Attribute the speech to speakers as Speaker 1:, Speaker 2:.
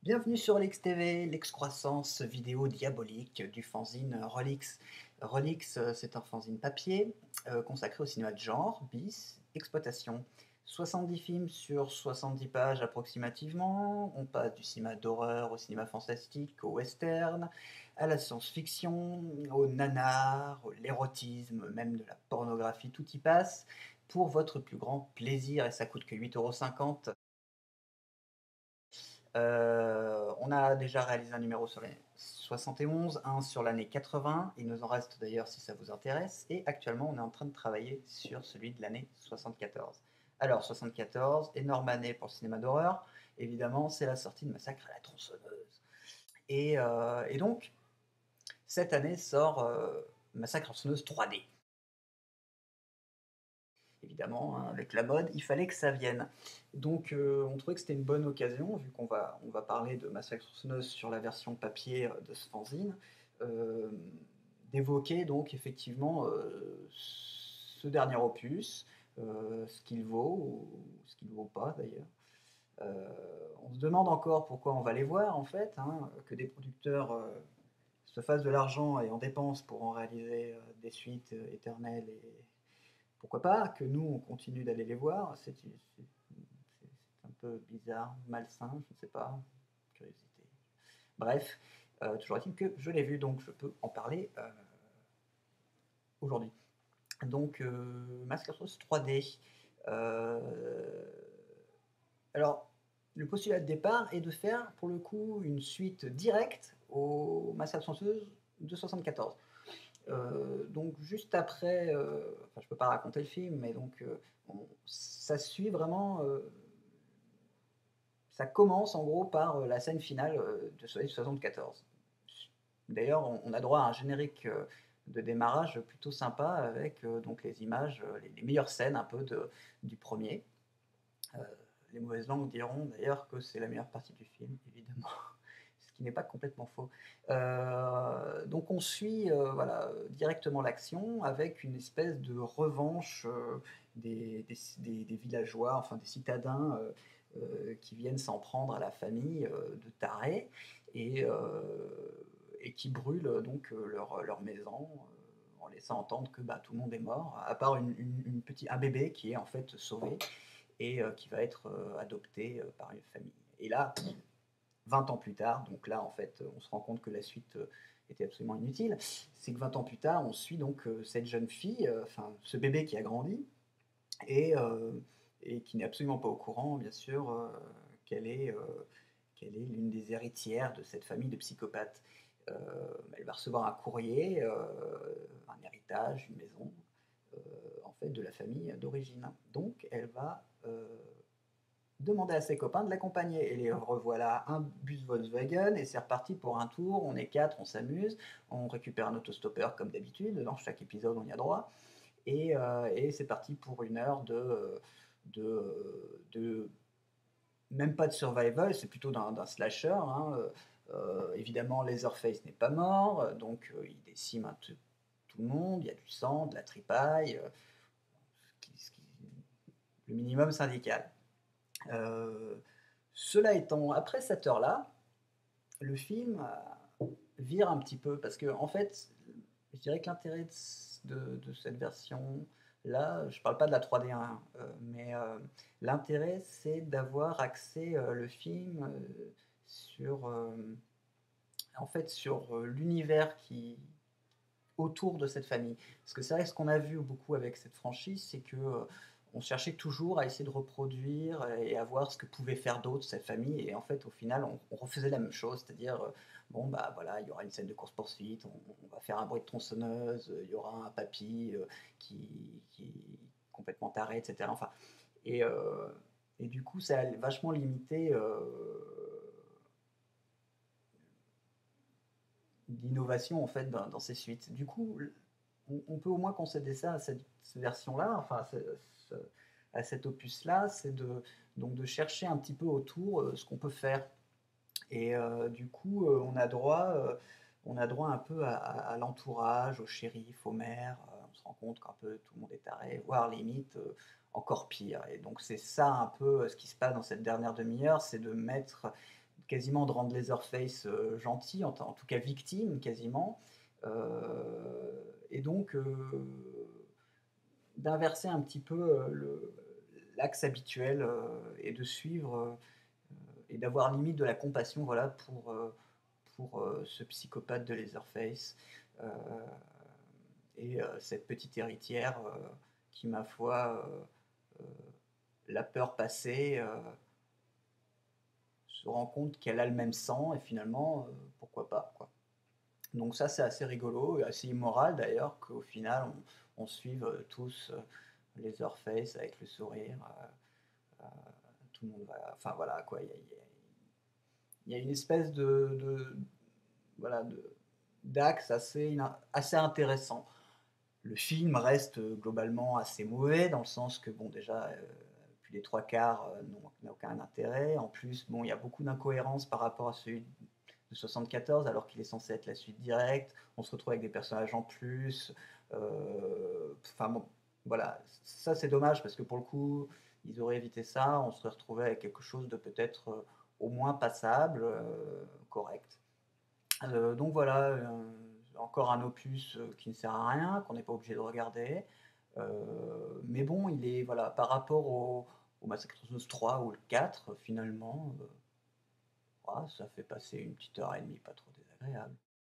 Speaker 1: Bienvenue sur Relix TV, l'excroissance vidéo diabolique du fanzine Relix. Relix, c'est un fanzine papier consacré au cinéma de genre, bis, exploitation. 70 films sur 70 pages approximativement. On passe du cinéma d'horreur au cinéma fantastique, au western, à la science-fiction, au nanar, à l'érotisme, même de la pornographie, tout y passe. Pour votre plus grand plaisir, et ça coûte que 8,50 €. On a déjà réalisé un numéro sur les 71, un sur l'année 80, il nous en reste d'ailleurs si ça vous intéresse, et actuellement on est en train de travailler sur celui de l'année 74. Alors 74, énorme année pour le cinéma d'horreur, évidemment c'est la sortie de Massacre à la tronçonneuse. Et donc, cette année sort Massacre à la tronçonneuse 3D. Évidemment, hein, avec la mode, il fallait que ça vienne. Donc on trouvait que c'était une bonne occasion, vu qu'on va parler de Massacre tronçonneuse sur la version papier de ce fanzine, euh, d'évoquer donc effectivement ce dernier opus, ce qu'il vaut, ou ce qu'il ne vaut pas d'ailleurs. Euh, on se demande encore pourquoi on va les voir en fait, hein, que des producteurs se fassent de l'argent et en dépensent pour en réaliser des suites éternelles et pourquoi pas que nous, on continue d'aller les voir. C'est un peu bizarre, malsain, je ne sais pas, curiosité. Bref, toujours est-il que je l'ai vu, donc je peux en parler aujourd'hui. Donc, Mask Atroce 3D. Euh, alors, le postulat de départ est de faire, pour le coup, une suite directe au Massacre Chanceuse de 74. Donc juste après, enfin je peux pas raconter le film, mais donc ça suit vraiment, ça commence en gros par la scène finale de Soleil 74. D'ailleurs, on a droit à un générique de démarrage plutôt sympa avec donc les images, les meilleures scènes un peu du premier. Euh, les mauvaises langues diront d'ailleurs que c'est la meilleure partie du film, évidemment, ce qui n'est pas complètement faux. Donc on suit voilà, directement l'action avec une espèce de revanche des villageois, enfin des citadins qui viennent s'en prendre à la famille de tarés et, et qui brûlent donc leur maison en laissant entendre que bah, tout le monde est mort, à part un bébé qui est en fait sauvé et qui va être adopté par une famille. Et là, 20 ans plus tard, donc là en fait on se rend compte que la suite était absolument inutile, c'est que 20 ans plus tard on suit donc cette jeune fille, enfin ce bébé qui a grandi et, euh, et qui n'est absolument pas au courant bien sûr qu'elle est, qu'elle est l'une des héritières de cette famille de psychopathes. Euh, Elle va recevoir un courrier, un héritage, une maison, en fait de la famille d'origine. Donc elle va demander à ses copains de l'accompagner. Et les revoilà un bus Volkswagen et c'est reparti pour un tour. On est quatre, on s'amuse, on récupère un autostoppeur comme d'habitude. Dans chaque épisode, on y a droit. Et c'est parti pour une heure de même pas de survival, c'est plutôt d'un slasher. Hein. Évidemment, Leatherface n'est pas mort, donc il décime tout le monde. Il y a du sang, de la tripaille, le minimum syndical. Euh, Cela étant, après cette heure-là, le film vire un petit peu parce que en fait, je dirais que l'intérêt de cette version là, je parle pas de la 3D, hein, mais l'intérêt c'est d'avoir axé le film sur en fait sur l'univers qui autour de cette famille. Parce que c'est vrai, ce qu'on a vu beaucoup avec cette franchise, c'est que on cherchait toujours à essayer de reproduire et à voir ce que pouvait faire d'autres cette famille. Et en fait, au final, on refaisait la même chose, c'est-à-dire, bon, bah voilà, il y aura une scène de course-poursuite, on va faire un bruit de tronçonneuse, il y aura un papy qui est complètement taré, etc. Enfin, et, euh, et du coup, ça a vachement limité d'innovation en fait dans ces suites. Du coup, on peut au moins concéder ça à cette version-là, enfin à cet opus-là, c'est donc de chercher un petit peu autour ce qu'on peut faire. Et du coup, on a droit un peu à l'entourage, au shérif, au maire. On se rend compte qu'un peu tout le monde est taré, voire limite encore pire. Et donc c'est ça un peu ce qui se passe dans cette dernière demi-heure, c'est de mettre quasiment de rendre Leatherface, gentil, en tout cas victime quasiment, et donc d'inverser un petit peu, le l'axe habituel, et de suivre, et d'avoir limite de la compassion, voilà, pour, ce psychopathe de Leatherface, heu et cette petite héritière, qui ma foi, la peur passée, se rend compte qu'elle a le même sang et finalement, pourquoi pas, quoi. Donc ça, c'est assez rigolo et assez immoral d'ailleurs qu'au final on suive, tous, Leatherface avec le sourire, heu, tout le monde va enfin voilà quoi, il y a une espèce de voilà d'axe assez intéressant. Le film reste, globalement assez mauvais dans le sens que bon déjà, plus des 3/4, n'a aucun intérêt. En plus, bon, il y a beaucoup d'incohérences par rapport à celui de 74 alors qu'il est censé être la suite directe. On se retrouve avec des personnages en plus, enfin bon, voilà, ça c'est dommage parce que pour le coup, ils auraient évité ça, on serait retrouvé avec quelque chose de peut-être, au moins passable, correct. Donc voilà, encore un opus, qui ne sert à rien, qu'on n'est pas obligé de regarder. Mais bon, il est voilà, par rapport au Massacre 3 ou le 4 finalement, ah, ça fait passer une petite heure et demie pas trop désagréable.